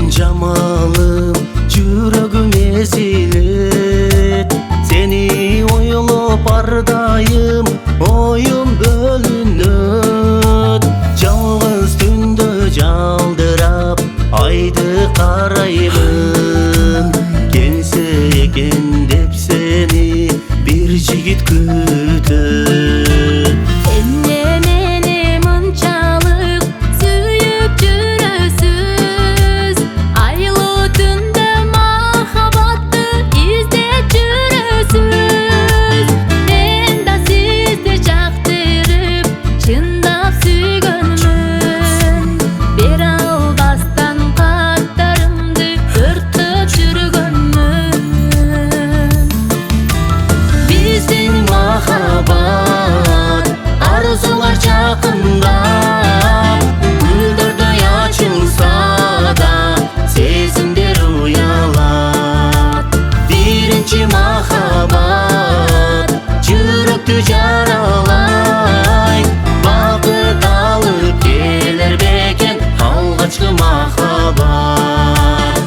Jamalım, жүрөгүм ezilет. Seni ойлоп ардайым, оюм бөлүнөт. Жалгыз түндө жалдырап, айды караймын. Келсе экен деп сени бир жигит күтөт. Жаралай, бакыт алып келер бекен алгачкы махаббат.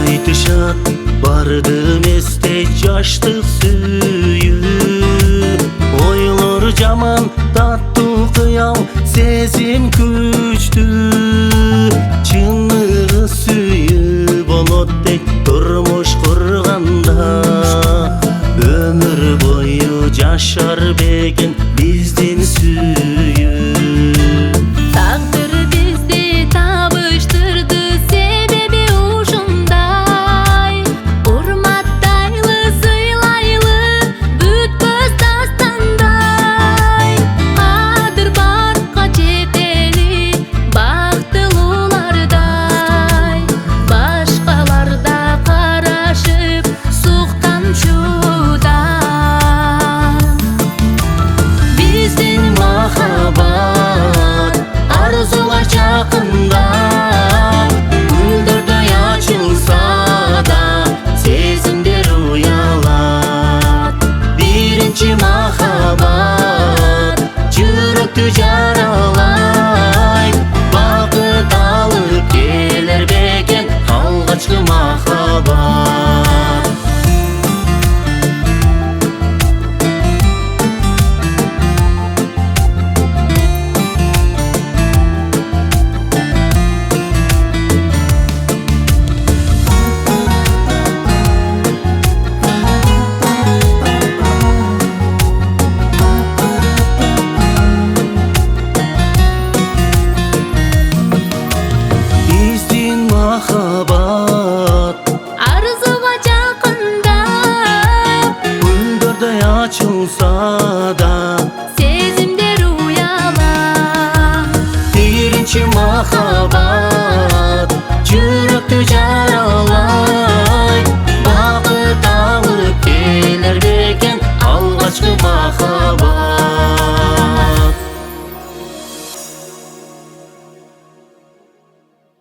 Айтышат бардым эсте жаштык сүйүү, ойлор жаман таттуу кыял, сезим күчтүү. Чыныгы сүйүү болот дейт турмуш курганда, өмүр бою жашар бекен биздин сүйүү. Тагдыр бизди табыштырды, себеби ушундай. Урматтайлы, сыйлайлы, бүткөз дастандай. Кадыр барка жетели бактылуулардай. Башкаларда карашып суктан махаббат, арзулар жакында, гүлдөрдөй ачылса да, сезимдер уялат. Биринчи махаббат, жүрөктү жаралай, бакыт алып келер бекен алгачкы махаббат. Арзуга жакында, гүлдөрдөй ачылса да, сезимдер уяла. биринчи махаббат.